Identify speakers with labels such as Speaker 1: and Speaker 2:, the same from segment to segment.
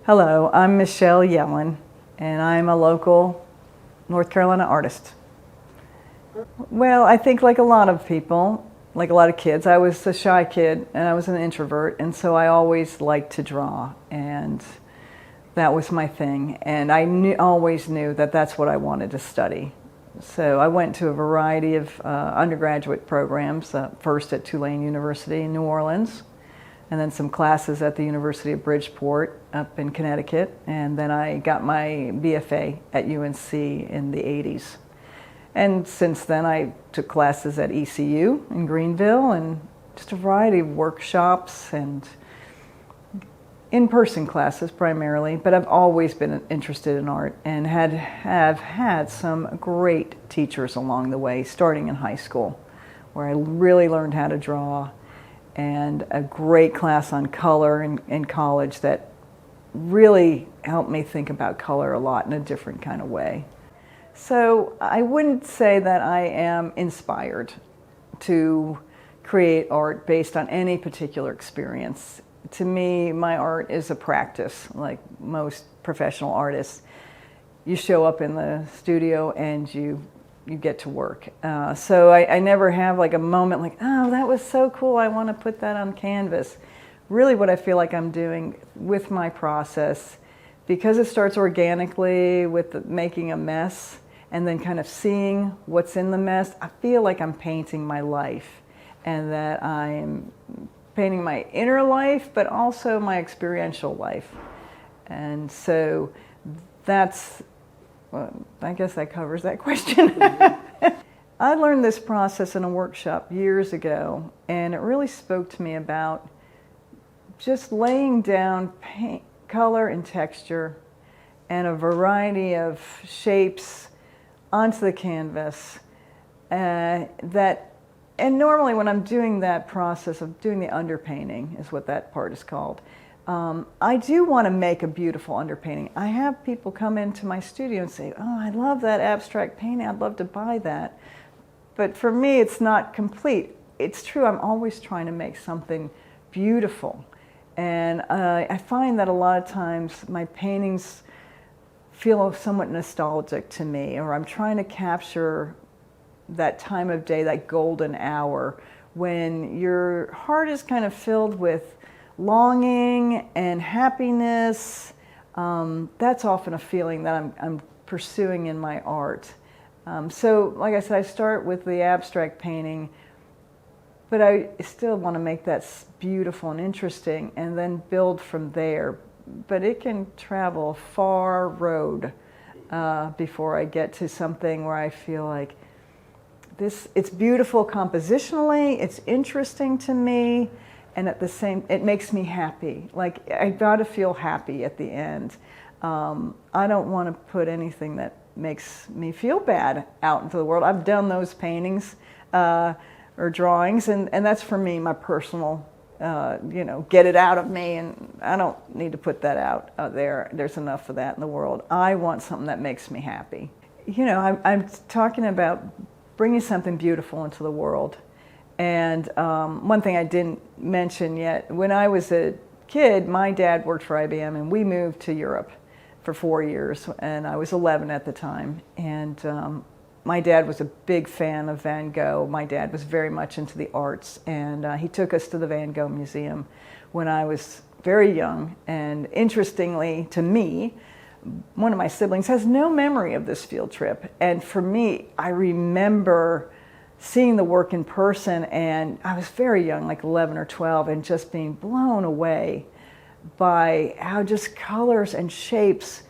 Speaker 1: Hello, I'm Michelle Yellin, and I'm a local North Carolina artist. Well, I think like a lot of people, like a lot of kids, I was a shy kid and I was an introvert, and so I always liked to draw, and that was my thing. And I always knew that that's what I wanted to study. So I went to a variety of undergraduate programs, first at Tulane University in New Orleans, and then some classes at the University of Bridgeport up in Connecticut, and then I got my BFA at UNC in the 80s. And since then I took classes at ECU in Greenville and just a variety of workshops and in-person classes primarily, but I've always been interested in art and have had some great teachers along the way, starting in high school, where I really learned how to draw, and a great class on color in college that really helped me think about color a lot in a different kind of way. So I wouldn't say that I am inspired to create art based on any particular experience. To me, my art is a practice, like most professional artists. You show up in the studio and you get to work. So I never have like a moment like, oh, that was so cool, I want to put that on canvas. Really what I feel like I'm doing with my process, because it starts organically with making a mess and then kind of seeing what's in the mess, I feel like I'm painting my life, and that I'm painting my inner life, but also my experiential life. And so that's, well, I guess that covers that question. I learned this process in a workshop years ago, and it really spoke to me about just laying down paint, color and texture and a variety of shapes onto the canvas. And normally when I'm doing that process of doing the underpainting, is what that part is called, I do want to make a beautiful underpainting. I have people come into my studio and say, oh, I love that abstract painting, I'd love to buy that. But for me, it's not complete. It's true, I'm always trying to make something beautiful. And I find that a lot of times my paintings feel somewhat nostalgic to me, or I'm trying to capture that time of day, that golden hour, when your heart is kind of filled with longing and happiness. That's often a feeling that I'm pursuing in my art. So like I said, I start with the abstract painting, but I still want to make that beautiful and interesting and then build from there. But it can travel a far road before I get to something where I feel like it's beautiful compositionally, it's interesting to me, and at the same, it makes me happy. Like, I gotta feel happy at the end. I don't want to put anything that makes me feel bad out into the world. I've done those paintings or drawings, and that's for me, my personal, get it out of me, and I don't need to put that out there. There's enough of that in the world. I want something that makes me happy. I'm talking about bringing something beautiful into the world. And one thing I didn't mention yet, when I was a kid, my dad worked for IBM, and we moved to Europe for 4 years, and I was 11 at the time. And my dad was a big fan of Van Gogh. My dad was very much into the arts, and he took us to the Van Gogh Museum when I was very young. And interestingly to me, one of my siblings has no memory of this field trip. And for me, I remember seeing the work in person, and I was very young, like 11 or 12, and just being blown away by how just colors and shapes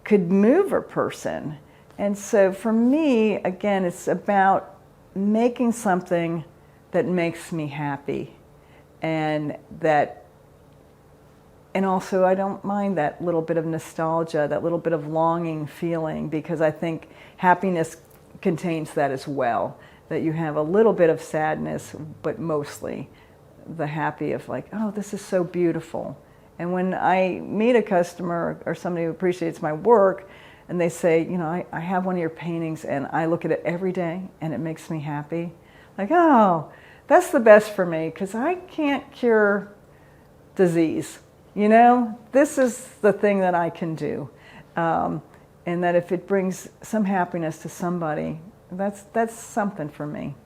Speaker 1: could move a person. And so for me, again, it's about making something that makes me happy, and also I don't mind that little bit of nostalgia, that little bit of longing feeling, because I think happiness contains that as well. That you have a little bit of sadness, but mostly the happy of like, oh, this is so beautiful. And when I meet a customer or somebody who appreciates my work, and they say, I have one of your paintings and I look at it every day and it makes me happy. Like, oh, that's the best for me, because I can't cure disease. you know, this is the thing that I can do. And that if it brings some happiness to somebody, that's something for me.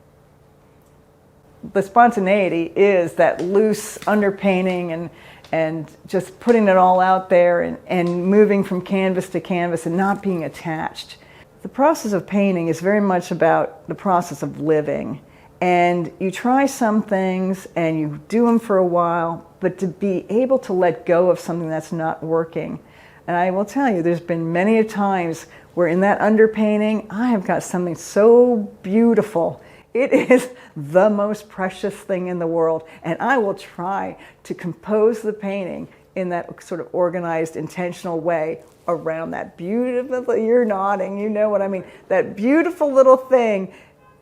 Speaker 1: The spontaneity is that loose underpainting and just putting it all out there and moving from canvas to canvas and not being attached. The process of painting is very much about the process of living. And you try some things and you do them for a while, but to be able to let go of something that's not working. And I will tell you, there's been many a times where in that underpainting, I have got something so beautiful. It is the most precious thing in the world. And I will try to compose the painting in that sort of organized, intentional way around that beautiful, you're nodding, you know what I mean, that beautiful little thing,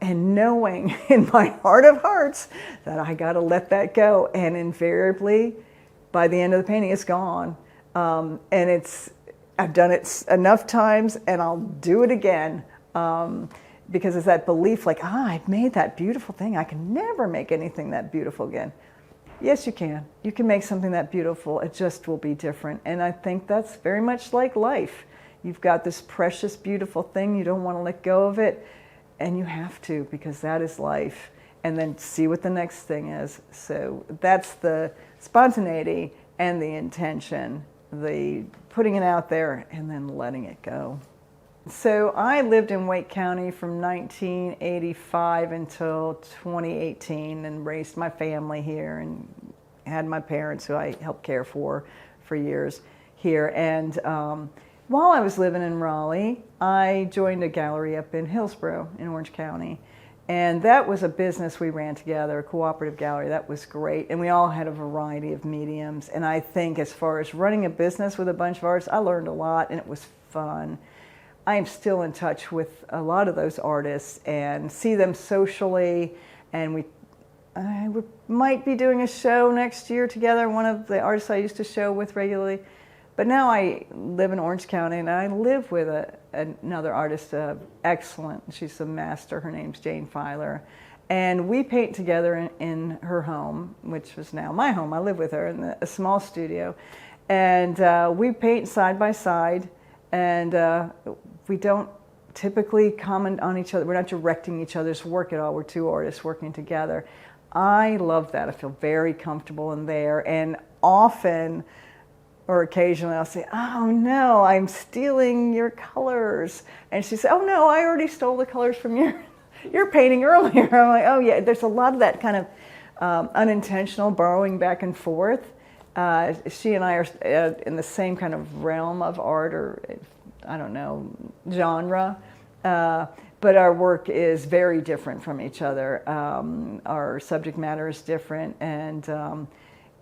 Speaker 1: and knowing in my heart of hearts that I got to let that go. And invariably, by the end of the painting, it's gone. And I've done it enough times and I'll do it again. Because it's that belief like, I've made that beautiful thing. I can never make anything that beautiful again. Yes, you can. You can make something that beautiful. It just will be different. And I think that's very much like life. You've got this precious, beautiful thing. You don't want to let go of it. And you have to, because that is life. And then see what the next thing is. So that's the spontaneity and the intention, the putting it out there and then letting it go. So I lived in Wake County from 1985 until 2018 and raised my family here and had my parents who I helped care for years here. And while I was living in Raleigh, I joined a gallery up in Hillsborough in Orange County. And that was a business we ran together, a cooperative gallery. That was great. And we all had a variety of mediums. And I think as far as running a business with a bunch of artists, I learned a lot and it was fun. I am still in touch with a lot of those artists and see them socially, and I might be doing a show next year together, one of the artists I used to show with regularly. But now I live in Orange County and I live with another artist, excellent, she's a master, her name's Jane Filer. And we paint together in her home, which was now my home. I live with her in a small studio. And we paint side by side. And we don't typically comment on each other. We're not directing each other's work at all. We're two artists working together. I love that. I feel very comfortable in there. And often, or occasionally, I'll say, oh no, I'm stealing your colors. And she said, oh no, I already stole the colors from your painting earlier. I'm like, oh yeah, there's a lot of that kind of unintentional borrowing back and forth. She and I are in the same kind of realm of art, or I don't know, genre, but our work is very different from each other. Our subject matter is different, and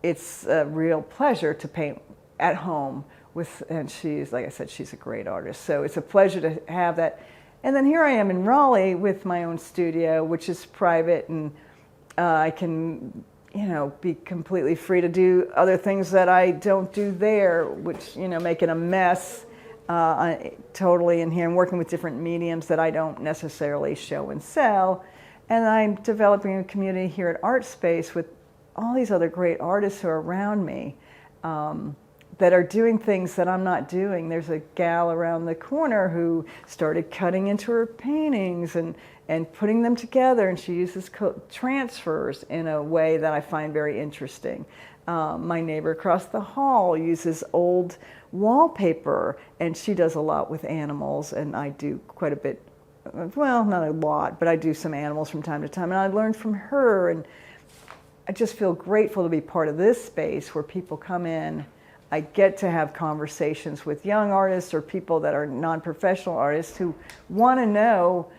Speaker 1: it's a real pleasure to paint at home with, and she's, like I said, she's a great artist. So it's a pleasure to have that. And then here I am in Raleigh with my own studio, which is private, and I can, you know, be completely free to do other things that I don't do there, which, you know, making a mess totally in here and working with different mediums that I don't necessarily show and sell. And I'm developing a community here at Art Space with all these other great artists who are around me that are doing things that I'm not doing. There's a gal around the corner who started cutting into her paintings and putting them together, and she uses transfers in a way that I find very interesting. My neighbor across the hall uses old wallpaper, and she does a lot with animals, and I do quite a bit, well, not a lot, but I do some animals from time to time, and I learned from her, and I just feel grateful to be part of this space where people come in. I get to have conversations with young artists or people that are non-professional artists who want to know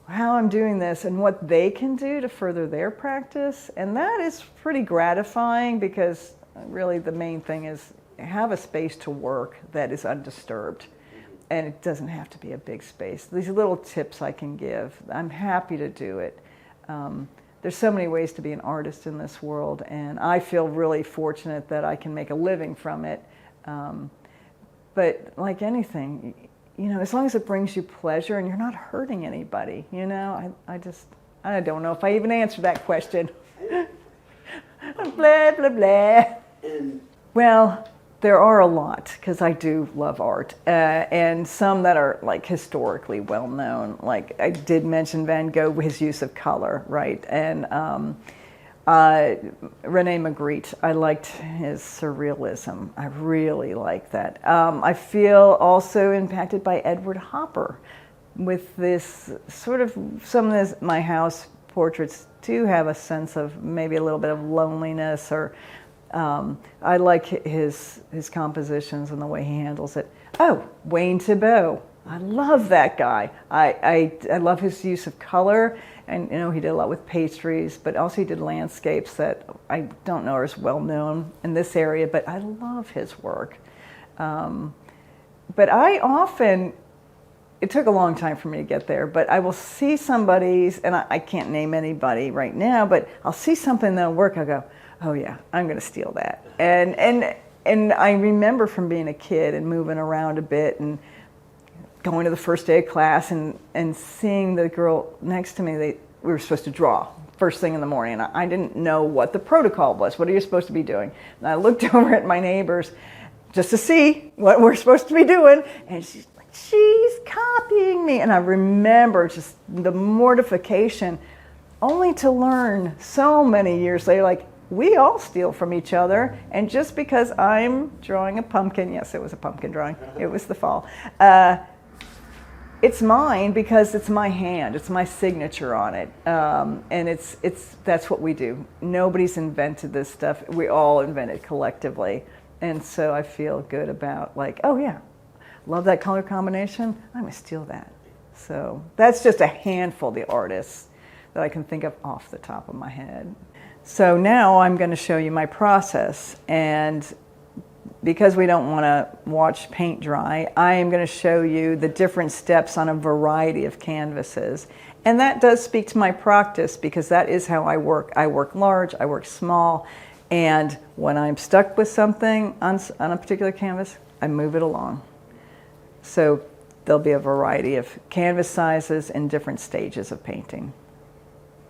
Speaker 1: how I'm doing this and what they can do to further their practice. And that is pretty gratifying, because really the main thing is have a space to work that is undisturbed. And it doesn't have to be a big space. These little tips I can give, I'm happy to do it. There's so many ways to be an artist in this world, and I feel really fortunate that I can make a living from it. But like anything, you know, as long as it brings you pleasure and you're not hurting anybody, you know, I don't know if I even answered that question. Blah, blah, blah.
Speaker 2: And
Speaker 1: Well, there are a lot because I do love art, and some that are like historically well known. Like I did mention Van Gogh, his use of color, right? And Rene Magritte, I liked his surrealism. I really like that. I feel also impacted by Edward Hopper with this sort of, some of this, my house portraits do have a sense of maybe a little bit of loneliness, or I like his compositions and the way he handles it. Oh, Wayne Thibault. I love that guy. I love his use of color, and you know, he did a lot with pastries, but also he did landscapes that I don't know are as well known in this area, but I love his work. But I often, it took a long time for me to get there, but I will see somebody's, and I can't name anybody right now, but I'll see something that'll work, I'll go, oh yeah, I'm gonna steal that. And I remember from being a kid and moving around a bit and going to the first day of class and seeing the girl next to me, we were supposed to draw first thing in the morning. And I didn't know what the protocol was. What are you supposed to be doing? And I looked over at my neighbors just to see what we're supposed to be doing. And she's like, she's copying me. And I remember just the mortification, only to learn so many years later, like, we all steal from each other, and just because I'm drawing a pumpkin, yes, it was a pumpkin drawing, it was the fall, it's mine because it's my hand, it's my signature on it, and that's what we do. Nobody's invented this stuff, we all invent it collectively, and so I feel good about, like, oh yeah, love that color combination, I'm gonna steal that. So that's just a handful of the artists that I can think of off the top of my head. So now I'm going to show you my process, and because we don't want to watch paint dry, I am going to show you the different steps on a variety of canvases. And that does speak to my practice, because that is how I work. I work large, I work small, and when I'm stuck with something on a particular canvas, I move it along. So there'll be a variety of canvas sizes and different stages of painting.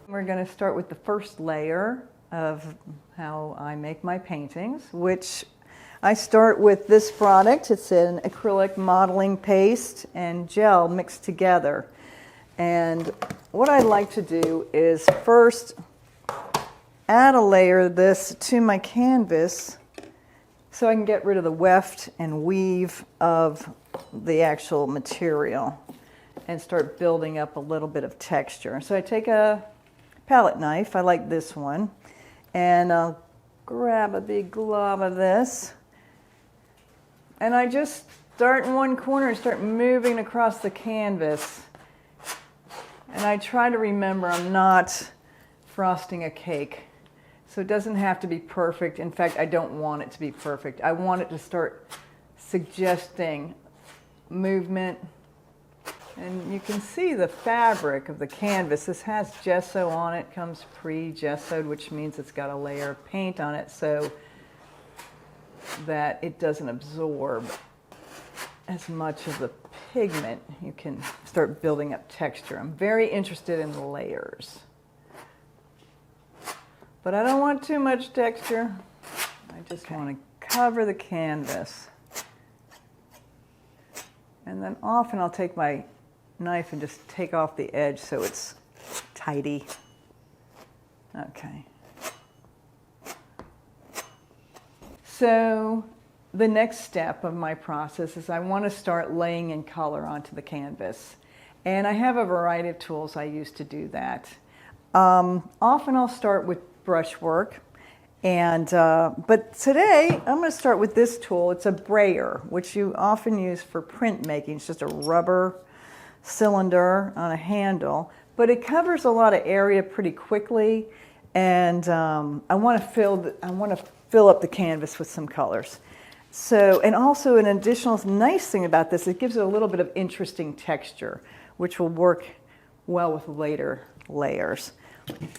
Speaker 1: We're going to start with the first layer of how I make my paintings, which I start with this product. It's an acrylic modeling paste and gel mixed together. And what I like to do is first add a layer of this to my canvas so I can get rid of the weft and weave of the actual material and start building up a little bit of texture. So I take a palette knife, I like this one, and I'll grab a big glob of this, and I just start in one corner and start moving across the canvas, and I try to remember I'm not frosting a cake, so it doesn't have to be perfect. In fact, I don't want it to be perfect. I want it to start suggesting movement. And you can see the fabric of the canvas. This has gesso on it, comes pre-gessoed, which means it's got a layer of paint on it so that it doesn't absorb as much of the pigment. You can start building up texture. I'm very interested in the layers. But I don't want too much texture. I just want to cover the canvas. And then often I'll take my knife and just take off the edge so it's tidy. Okay. So the next step of my process is I want to start laying in color onto the canvas. And I have a variety of tools I use to do that. Often I'll start with brushwork. But today I'm going to start with this tool. It's a brayer, which you often use for print making. It's just a rubber cylinder on a handle, but it covers a lot of area pretty quickly, and I want to fill up the canvas with some colors. So, and also an additional nice thing about this, it gives it a little bit of interesting texture, which will work well with later layers.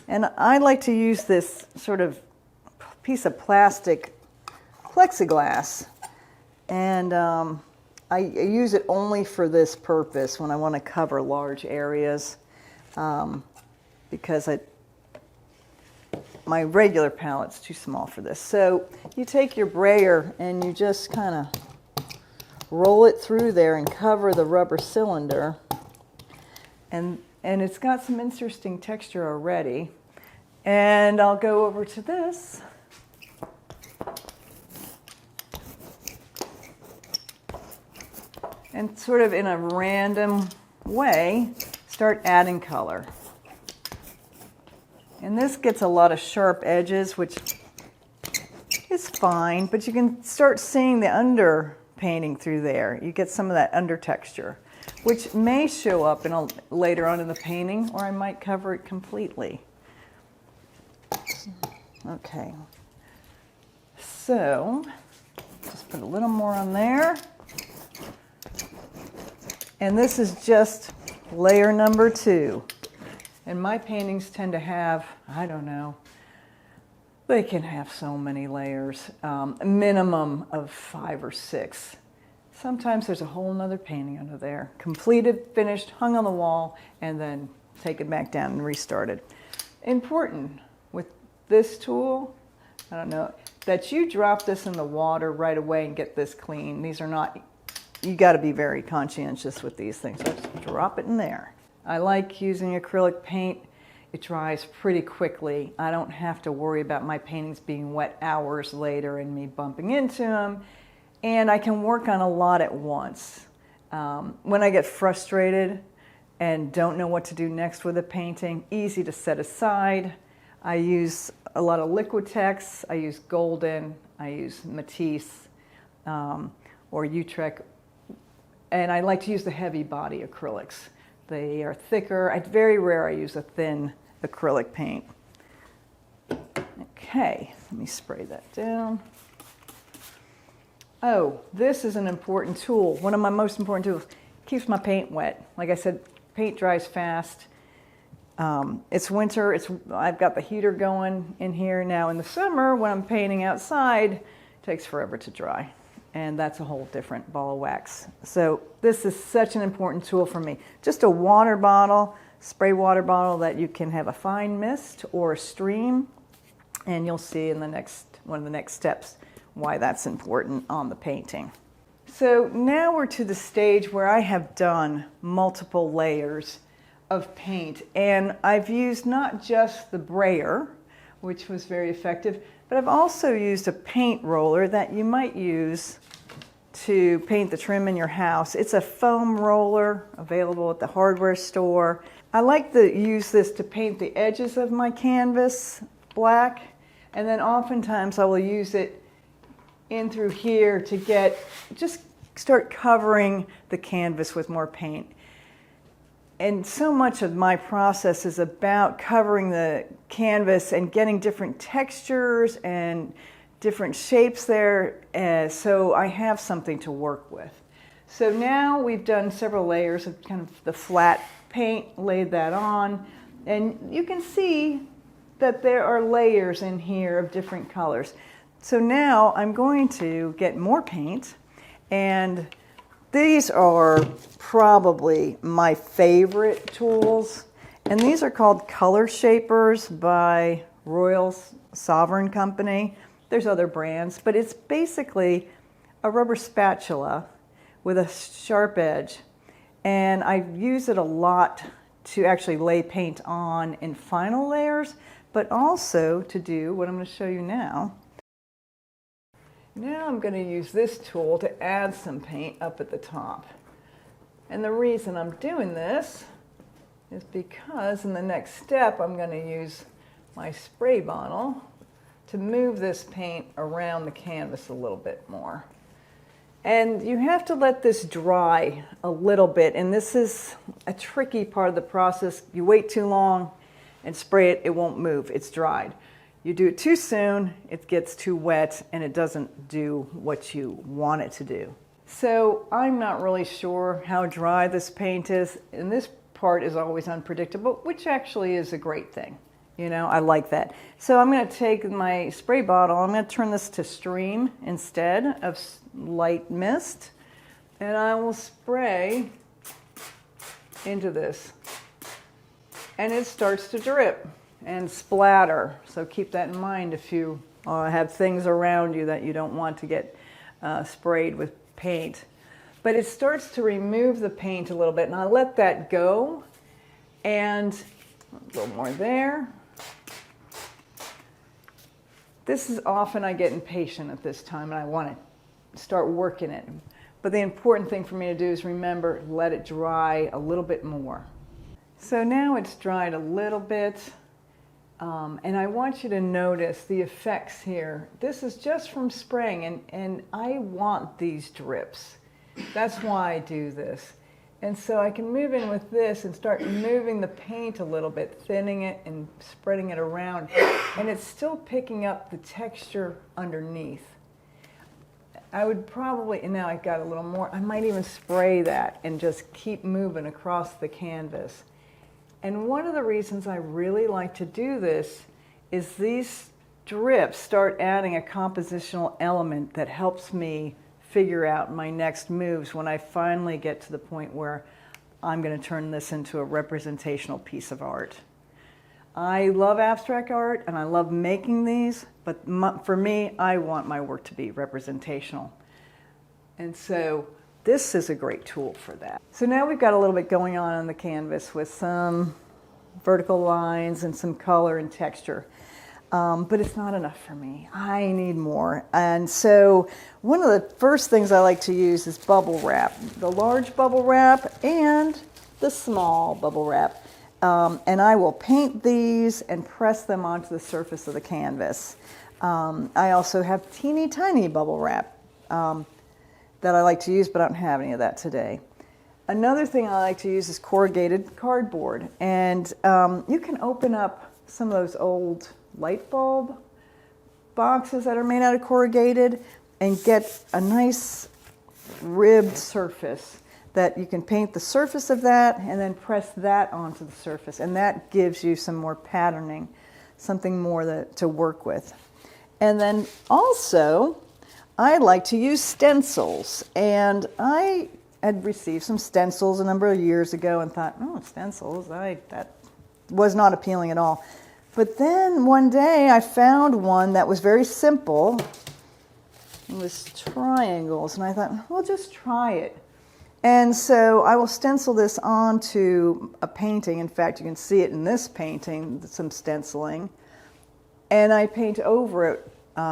Speaker 1: And I like to use this sort of piece of plastic plexiglass, and I use it only for this purpose when I want to cover large areas, because my regular palette's too small for this. So you take your brayer and you just kind of roll it through there and cover the rubber cylinder. And it's got some interesting texture already. And I'll go over to this. And sort of in a random way, start adding color. And this gets a lot of sharp edges, which is fine, but you can start seeing the under painting through there. You get some of that under texture, which may show up later on in the painting, or I might cover it completely. Okay, so just put a little more on there. And this is just layer number 2. And my paintings tend to have, I don't know, they can have so many layers, a minimum of 5 or 6. Sometimes there's a whole nother painting under there, completed, finished, hung on the wall, and then taken back down and restarted. Important with this tool, I don't know, that you drop this in the water right away and get this clean. These are not, you got to be very conscientious with these things. So just drop it in there. I like using acrylic paint. It dries pretty quickly. I don't have to worry about my paintings being wet hours later and me bumping into them. And I can work on a lot at once. When I get frustrated and don't know what to do next with a painting, easy to set aside. I use a lot of Liquitex. I use Golden. I use Matisse or Utrecht. And I like to use the heavy body acrylics. They are thicker. Very rare I use a thin acrylic paint. Okay, let me spray that down. Oh, this is an important tool. One of my most important tools. Keeps my paint wet. Like I said, paint dries fast. It's winter. I've got the heater going in here now. In the summer, when I'm painting outside, it takes forever to dry. And that's a whole different ball of wax. So this is such an important tool for me. Just a water bottle, spray water bottle that you can have a fine mist or a stream. And you'll see in one of the next steps why that's important on the painting. So now we're to the stage where I have done multiple layers of paint. And I've used not just the brayer, which was very effective, but I've also used a paint roller that you might use to paint the trim in your house. It's a foam roller available at the hardware store. I like to use this to paint the edges of my canvas black, and then oftentimes I will use it in through here to just start covering the canvas with more paint. And so much of my process is about covering the canvas and getting different textures and different shapes there, so I have something to work with. So now we've done several layers of kind of the flat paint, laid that on, and you can see that there are layers in here of different colors. So now I'm going to get more paint, and these are probably my favorite tools, and these are called Color Shapers by Royal Sovereign Company. There's other brands, but it's basically a rubber spatula with a sharp edge, and I use it a lot to actually lay paint on in final layers, but also to do what I'm going to show you now. Now I'm going to use this tool to add some paint up at the top. And the reason I'm doing this is because in the next step I'm going to use my spray bottle to move this paint around the canvas a little bit more. And you have to let this dry a little bit, and this is a tricky part of the process. You wait too long and spray it, it won't move, it's dried. You do it too soon, it gets too wet, and it doesn't do what you want it to do. So I'm not really sure how dry this paint is, and this part is always unpredictable, which actually is a great thing. You know, I like that. So I'm going to take my spray bottle, I'm going to turn this to stream instead of light mist, and I will spray into this. And it starts to drip. and splatter. So keep that in mind if you have things around you that you don't want to get sprayed with paint. But it starts to remove the paint a little bit, and I let that go, and a little more there. This is often I get impatient at this time and I want to start working it. But the important thing for me to do is remember, let it dry a little bit more. So now it's dried a little bit, and I want you to notice the effects here. This is just from spraying, and I want these drips. That's why I do this. And so I can move in with this and start moving the paint a little bit, thinning it and spreading it around. And it's still picking up the texture underneath. I would probably, and now I've got a little more, I might even spray that and just keep moving across the canvas. And one of the reasons I really like to do this is these drips start adding a compositional element that helps me figure out my next moves when I finally get to the point where I'm going to turn this into a representational piece of art. I love abstract art and I love making these, but for me, I want my work to be representational. And so this is a great tool for that. So now we've got a little bit going on the canvas with some vertical lines and some color and texture. But it's not enough for me. I need more. And so one of the first things I like to use is bubble wrap. The large bubble wrap and the small bubble wrap. And I will paint these and press them onto the surface of the canvas. I also have teeny tiny bubble wrap that I like to use, but I don't have any of that today. Another thing I like to use is corrugated cardboard. And you can open up some of those old light bulb boxes that are made out of corrugated and get a nice ribbed surface that you can paint the surface of that and then press that onto the surface, and that gives you some more patterning, something more to work with. And then also I like to use stencils, and I had received some stencils a number of years ago and thought, oh, stencils, that was not appealing at all. But then one day I found one that was very simple. It was triangles, and I thought, well, just try it. And so I will stencil this onto a painting. In fact, you can see it in this painting, some stenciling. And I paint over it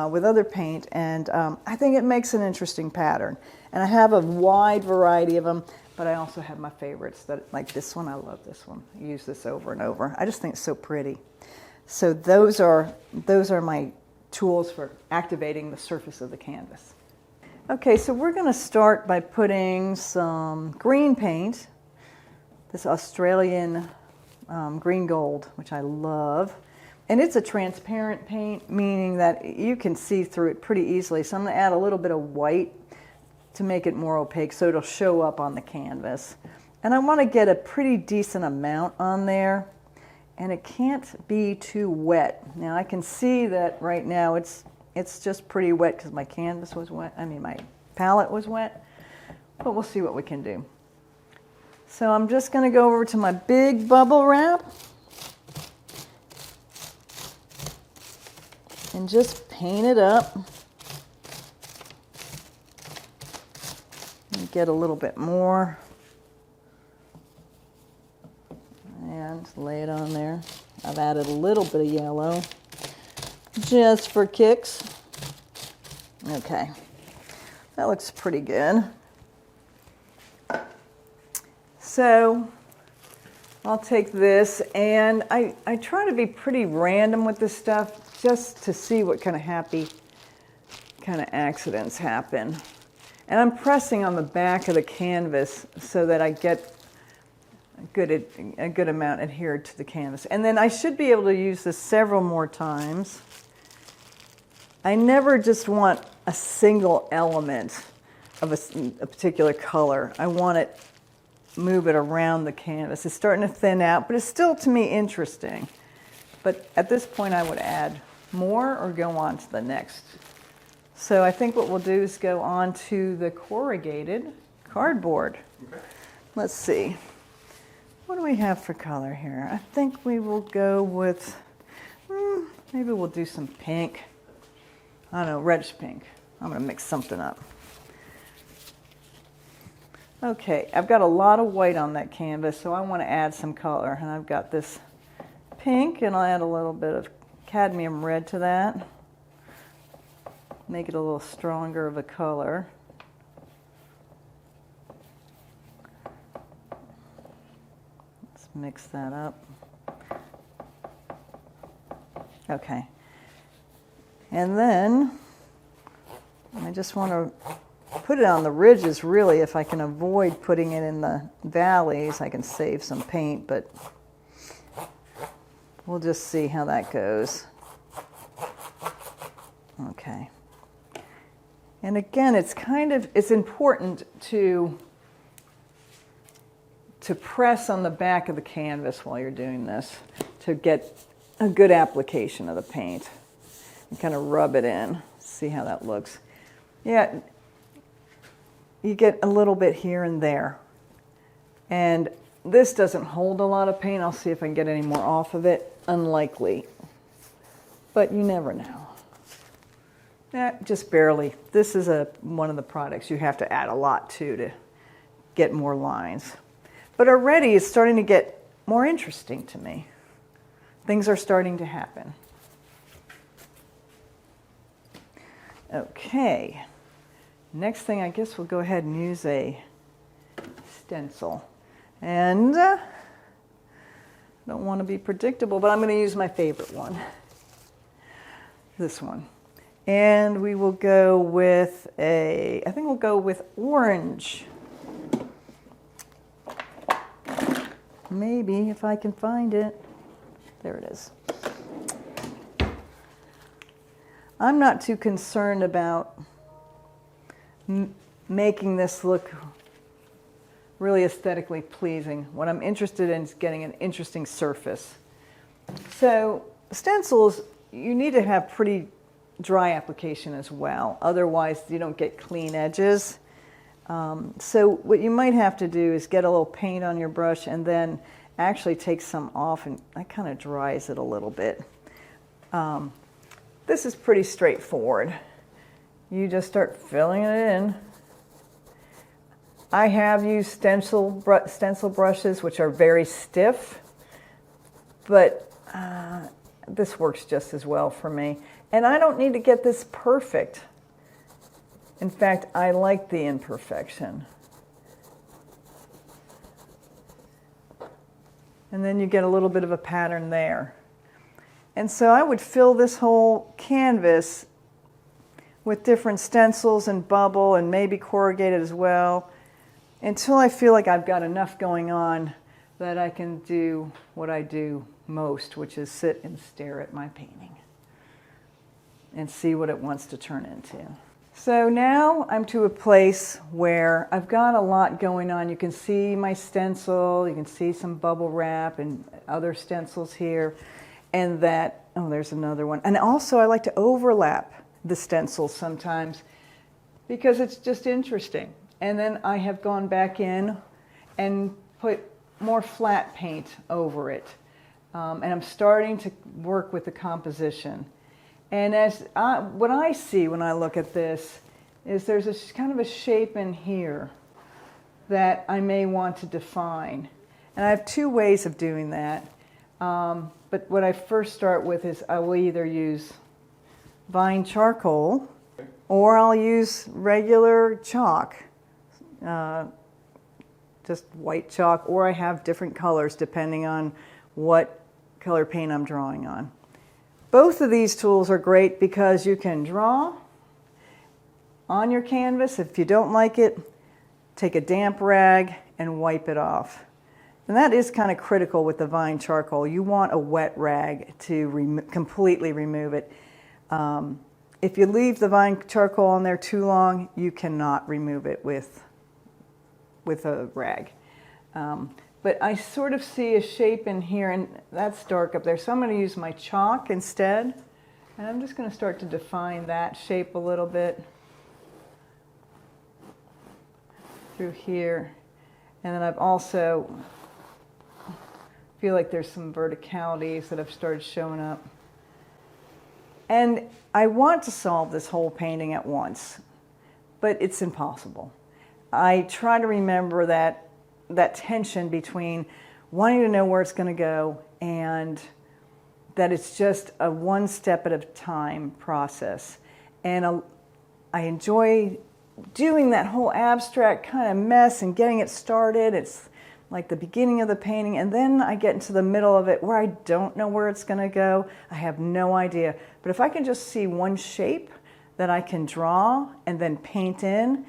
Speaker 1: with other paint, and I think it makes an interesting pattern. And I have a wide variety of them, but I also have my favorites, like this one. I love this one. I use this over and over. I just think it's so pretty. So those are my tools for activating the surface of the canvas. Okay, so we're going to start by putting some green paint, this Australian green gold, which I love. And it's a transparent paint, meaning that you can see through it pretty easily. So I'm going to add a little bit of white to make it more opaque so it'll show up on the canvas. And I want to get a pretty decent amount on there. And it can't be too wet. Now I can see that right now it's just pretty wet because my canvas was wet. My palette was wet. But we'll see what we can do. So I'm just going to go over to my big bubble wrap and just paint it up. And get a little bit more. And lay it on there. I've added a little bit of yellow just for kicks. Okay, that looks pretty good. So I'll take this, and I try to be pretty random with this stuff just to see what kind of accidents happen. And I'm pressing on the back of the canvas so that I get a good amount adhered to the canvas. And then I should be able to use this several more times. I never just want a single element of a particular color. I want it, move it around the canvas. It's starting to thin out, but it's still, to me, interesting. But at this point, I would add more or go on to the next. So I think what we'll do is go on to the corrugated cardboard. Okay. Let's see. What do we have for color here? I think we will go with Maybe we'll do some pink. I don't know, reddish pink. I'm going to mix something up. Okay, I've got a lot of white on that canvas, so I want to add some color. And I've got this pink, and I'll add a little bit of cadmium red to that. Make it a little stronger of a color. Let's mix that up. Okay. And then I just want to put it on the ridges, really. If I can avoid putting it in the valleys, I can save some paint, but we'll just see how that goes. Okay. And again, it's important to press on the back of the canvas while you're doing this to get a good application of the paint. And kind of rub it in, see how that looks. Yeah, you get a little bit here and there. And this doesn't hold a lot of paint. I'll see if I can get any more off of it. Unlikely, but you never know. Yeah, just barely. This is one of the products you have to add a lot to get more lines. But already it's starting to get more interesting to me. Things are starting to happen. Okay, next thing, I guess we'll go ahead and use a stencil. And don't want to be predictable, but I'm going to use my favorite one, this one. And we will go with I think we'll go with orange. Maybe, if I can find it. There it is. I'm not too concerned about making this look really aesthetically pleasing. What I'm interested in is getting an interesting surface. So stencils, you need to have pretty dry application as well. Otherwise, you don't get clean edges. So what you might have to do is get a little paint on your brush and then actually take some off, and that kind of dries it a little bit. This is pretty straightforward. You just start filling it in. I have used stencil brushes, which are very stiff, but this works just as well for me. And I don't need to get this perfect. In fact, I like the imperfection. And then you get a little bit of a pattern there. And so I would fill this whole canvas with different stencils and bubble and maybe corrugated as well, until I feel like I've got enough going on that I can do what I do most, which is sit and stare at my painting and see what it wants to turn into. So now I'm to a place where I've got a lot going on. You can see my stencil, you can see some bubble wrap and other stencils here. And that, oh, there's another one. And also I like to overlap the stencils sometimes because it's just interesting. And then I have gone back in and put more flat paint over it. And I'm starting to work with the composition. And what I see when I look at this is there's a kind of a shape in here that I may want to define. And I have two ways of doing that. But what I first start with is I will either use vine charcoal or I'll use regular chalk, just white chalk, or I have different colors depending on what color paint I'm drawing on. Both of these tools are great because you can draw on your canvas. If you don't like it, take a damp rag and wipe it off. And that is kind of critical with the vine charcoal. You want a wet rag to completely remove it. If you leave the vine charcoal on there too long, you cannot remove it with a rag. But I sort of see a shape in here, and that's dark up there. So I'm going to use my chalk instead. And I'm just going to start to define that shape a little bit through here. And then I've also feel like there's some verticalities that have started showing up. And I want to solve this whole painting at once, but it's impossible. I try to remember that tension between wanting to know where it's going to go and that it's just a one step at a time process. And I enjoy doing that whole abstract kind of mess and getting it started. It's like the beginning of the painting, and then I get into the middle of it where I don't know where it's going to go. I have no idea. But if I can just see one shape that I can draw and then paint in,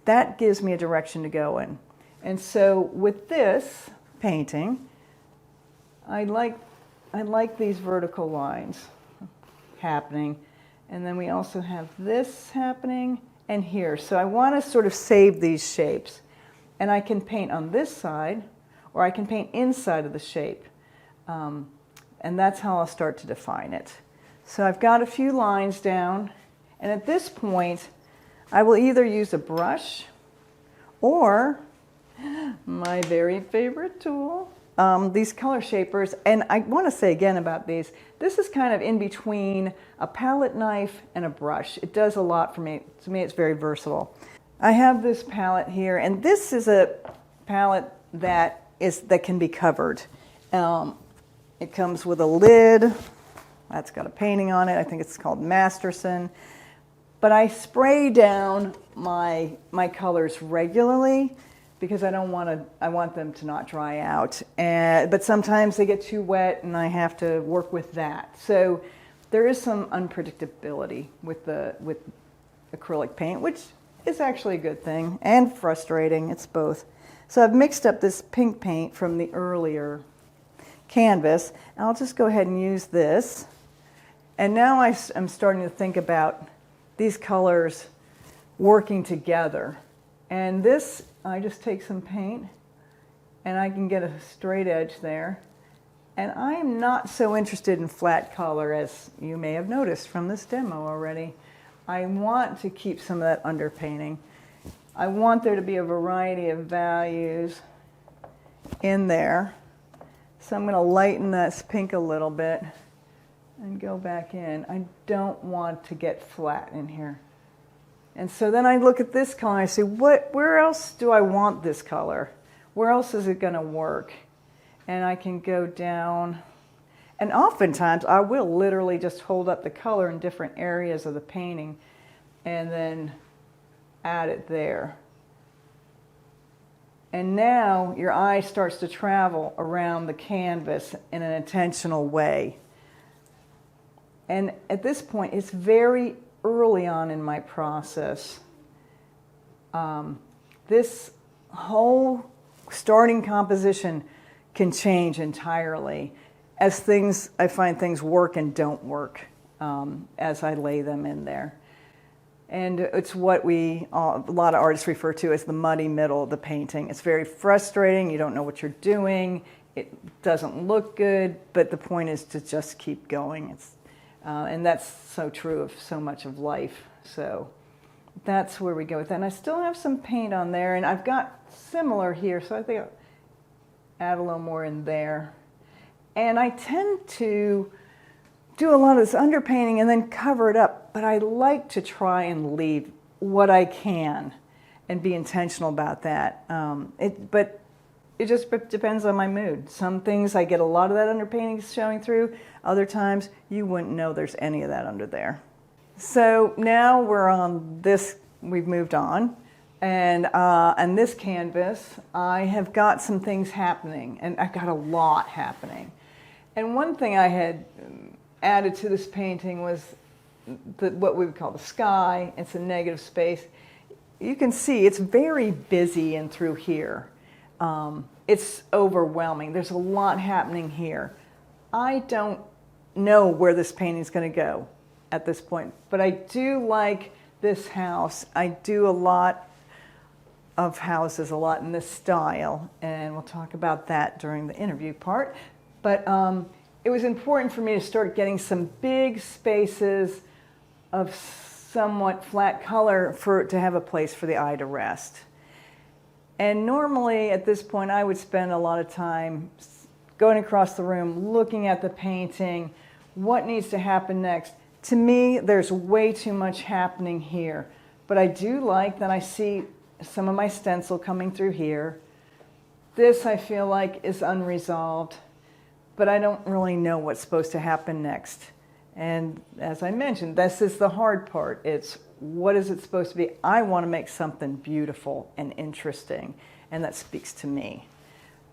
Speaker 1: that gives me a direction to go in. And so with this painting, I like these vertical lines happening. And then we also have this happening and here. So I want to sort of save these shapes. And I can paint on this side, or I can paint inside of the shape. And that's how I'll start to define it. So I've got a few lines down. And at this point, I will either use a brush or my very favorite tool, these color shapers. And I want to say again about these, this is kind of in between a palette knife and a brush. It does a lot for me. To me, it's very versatile. I have this palette here, and this is a palette that can be covered. It comes with a lid. That's got a painting on it. I think it's called Masterson. But I spray down my colors regularly because I want them to not dry out. But sometimes they get too wet, and I have to work with that. So there is some unpredictability with acrylic paint, which is actually a good thing and frustrating. It's both. So I've mixed up this pink paint from the earlier canvas. I'll just go ahead and use this. And now I'm starting to think about these colors working together. And this, I just take some paint and I can get a straight edge there. And I am not so interested in flat color, as you may have noticed from this demo already. I want to keep some of that underpainting. I want there to be a variety of values in there. So I'm going to lighten this pink a little bit and go back in. I don't want to get flat in here. And so then I look at this color and I say, where else do I want this color? Where else is it going to work? And I can go down. And oftentimes, I will literally just hold up the color in different areas of the painting and then add it there. And now your eye starts to travel around the canvas in an intentional way. And at this point, it's very early on in my process. This whole starting composition can change entirely as I find things work and don't work as I lay them in there. And it's what a lot of artists refer to as the muddy middle of the painting. It's very frustrating. You don't know what you're doing. It doesn't look good, but the point is to just keep going. And that's so true of so much of life. So that's where we go with that. And I still have some paint on there, and I've got similar here, so I think I'll add a little more in there. And I tend to do a lot of this underpainting and then cover it up, but I like to try and leave what I can and be intentional about that. But it just depends on my mood. Some things I get a lot of that underpainting showing through. Other times you wouldn't know there's any of that under there. So now we're on this, we've moved on. And this canvas, I have got some things happening, and I've got a lot happening. And one thing I had added to this painting was what we would call the sky. It's a negative space. You can see it's very busy and through here. It's overwhelming. There's a lot happening here. I don't know where this painting is going to go at this point, but I do like this house. I do a lot of houses, a lot in this style, and we'll talk about that during the interview part. But it was important for me to start getting some big spaces of somewhat flat color to have a place for the eye to rest. And normally at this point I would spend a lot of time going across the room, looking at the painting, what needs to happen next, To me, there's way too much happening here. But I do like that I see some of my stencil coming through here. This I feel like is unresolved, but I don't really know what's supposed to happen next. And as I mentioned, this is the hard part. It's what is it supposed to be? I want to make something beautiful and interesting, and that speaks to me.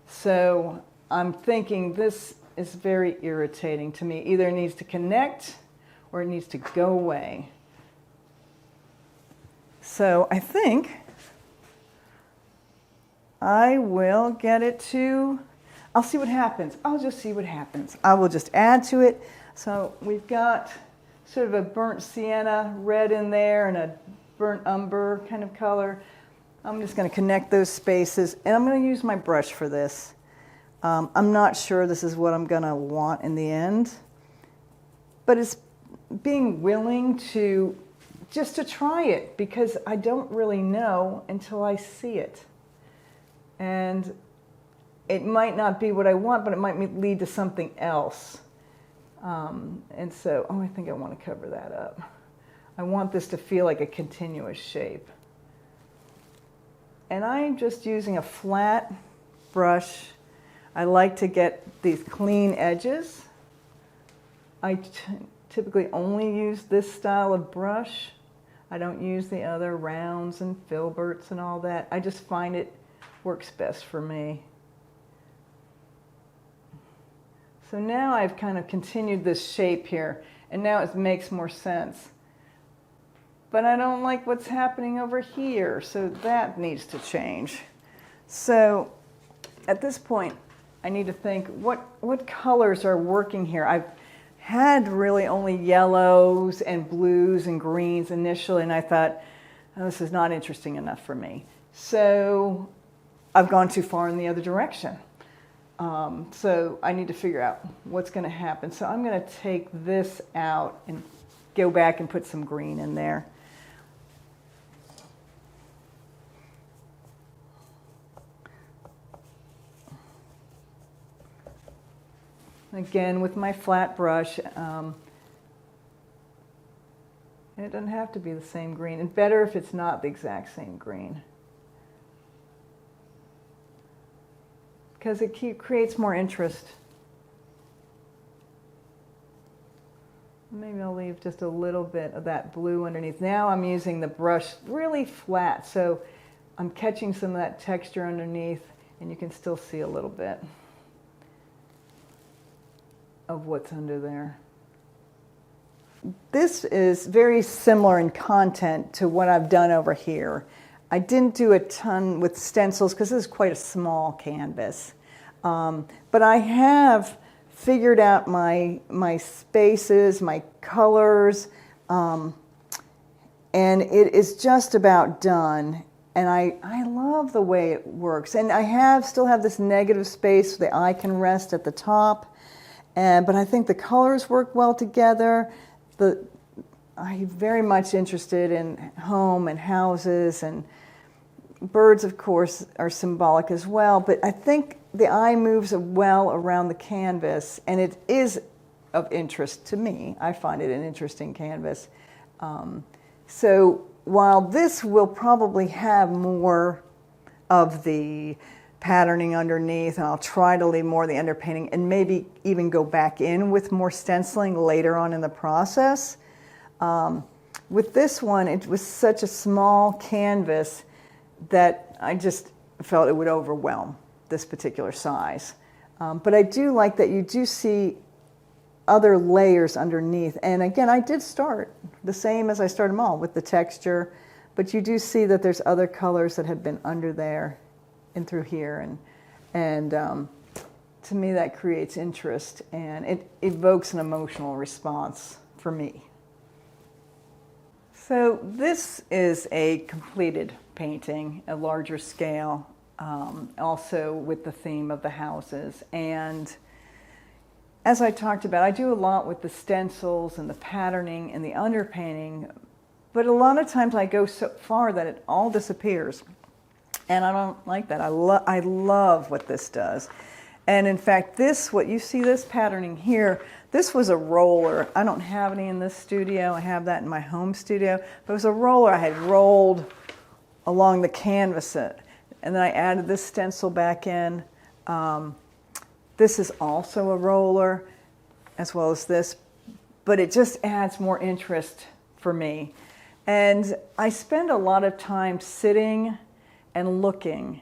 Speaker 1: So I'm thinking this is very irritating to me. Either it needs to connect or it needs to go away. So I think I will get it to, I'll see what happens. I'll just see what happens. I will just add to it. So we've got sort of a burnt sienna red in there and a burnt umber kind of color. I'm just going to connect those spaces, and I'm going to use my brush for this. I'm not sure this is what I'm going to want in the end, but it's being willing to just to try it, because I don't really know until I see it. And it might not be what I want, but it might lead to something else. And so, I think I want to cover that up. I want this to feel like a continuous shape. And I'm just using a flat brush. I like to get these clean edges. I typically only use this style of brush. I don't use the other rounds and filberts and all that. I just find it works best for me. So now I've kind of continued this shape here, and now it makes more sense. But I don't like what's happening over here, so that needs to change. So at this point, I need to think, what colors are working here? I've had really only yellows and blues and greens initially, and I thought, oh, this is not interesting enough for me. So I've gone too far in the other direction. So I need to figure out what's going to happen. So I'm going to take this out and go back and put some green in there. Again, with my flat brush, it doesn't have to be the same green. It's better if it's not the exact same green, because it creates more interest. Maybe I'll leave just a little bit of that blue underneath. Now I'm using the brush really flat, so I'm catching some of that texture underneath, and you can still see a little bit of what's under there. This is very similar in content to what I've done over here. I didn't do a ton with stencils because this is quite a small canvas. But I have figured out my spaces, my colors, and it is just about done. And I love the way it works. And I still have this negative space so the eye can rest at the top. But I think the colors work well together. I'm very much interested in home and houses, and birds, of course, are symbolic as well. But I think the eye moves well around the canvas, and it is of interest to me. I find it an interesting canvas. So while this will probably have more of the patterning underneath, and I'll try to leave more of the underpainting and maybe even go back in with more stenciling later on in the process. With this one, it was such a small canvas that I just felt it would overwhelm this particular size. But I do like that you do see other layers underneath. And again, I did start the same as I started them all with the texture, but you do see that there's other colors that have been under there and through here, and to me that creates interest, and it evokes an emotional response for me. So this is a completed painting, a larger scale, also with the theme of the houses. And as I talked about, I do a lot with the stencils and the patterning and the underpainting, but a lot of times I go so far that it all disappears. And I don't like that. I love what this does. And in fact, what you see this patterning here, This was a roller. I don't have any in this studio. I have that in my home studio. But it was a roller I had rolled along the canvas. And then I added this stencil back in. This is also a roller, as well as this. But it just adds more interest for me. And I spend a lot of time sitting and looking.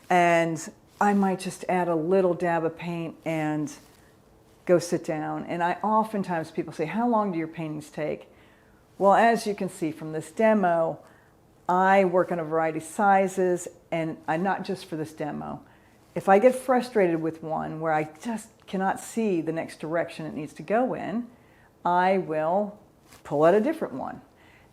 Speaker 1: And I might just add a little dab of paint and go sit down. And oftentimes people say, how long do your paintings take? Well, as you can see from this demo, I work on a variety of sizes, and not just for this demo. If I get frustrated with one where I just cannot see the next direction it needs to go in, I will pull out a different one.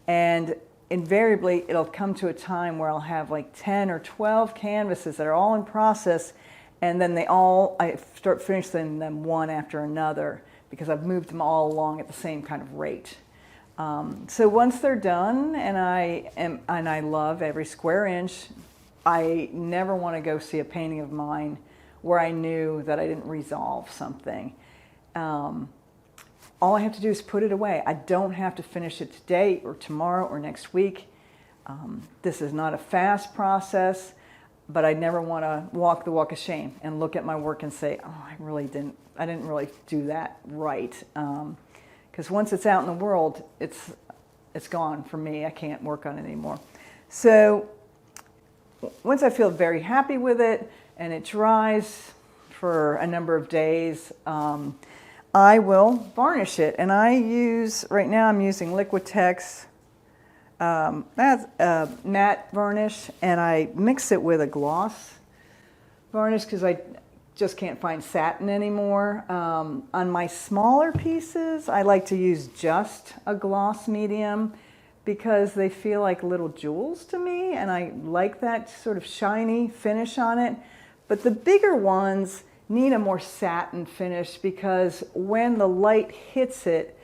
Speaker 1: And invariably, it'll come to a time where I'll have like 10 or 12 canvases that are all in process, and then I start finishing them one after another because I've moved them all along at the same kind of rate. So once they're done, and I love every square inch, I never want to go see a painting of mine where I knew that I didn't resolve something. All I have to do is put it away. I don't have to finish it today or tomorrow or next week. This is not a fast process, but I never want to walk the walk of shame and look at my work and say, oh, I didn't really do that right. Because once it's out in the world, it's gone for me. I can't work on it anymore. So once I feel very happy with it and it dries for a number of days, I will varnish it. And right now I'm using Liquitex matte varnish, and I mix it with a gloss varnish because I just can't find satin anymore. On my smaller pieces, I like to use just a gloss medium because they feel like little jewels to me, and I like that sort of shiny finish on it. But the bigger ones need a more satin finish because when the light hits it,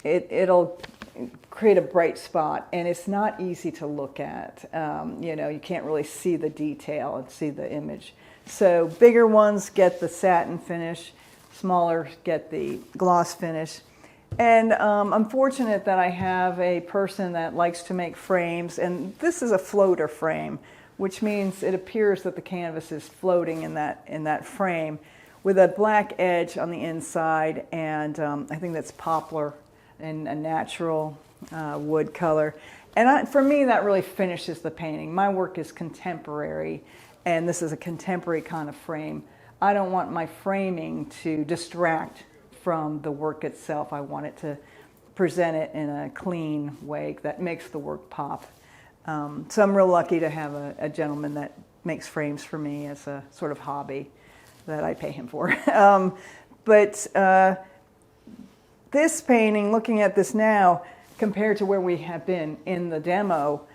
Speaker 1: it'll create a bright spot, and it's not easy to look at. You can't really see the detail and see the image. So bigger ones get the satin finish, smaller get the gloss finish. And I'm fortunate that I have a person that likes to make frames, and this is a floater frame, which means it appears that the canvas is floating in that frame with a black edge on the inside, and I think that's poplar and a natural wood color. And for me, that really finishes the painting. My work is contemporary, and this is a contemporary kind of frame. I don't want my framing to distract from the work itself. I want it to present it in a clean way that makes the work pop. So I'm real lucky to have a gentleman that makes frames for me as a sort of hobby that I pay him for. But this painting, looking at this now, compared to where we have been in the demo,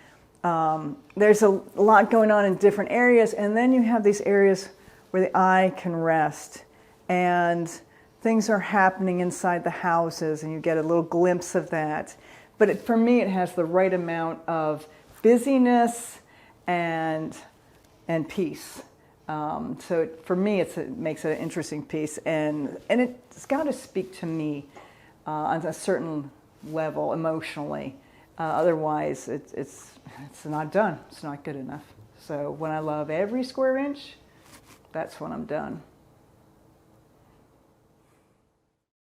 Speaker 1: there's a lot going on in different areas, and then you have these areas where the eye can rest, and things are happening inside the houses, and you get a little glimpse of that. But for me, it has the right amount of busyness and peace. So for me, it makes it an interesting piece, and it's got to speak to me on a certain level emotionally. Otherwise, it's not done. It's not good enough. So when I love every square inch, that's when I'm done.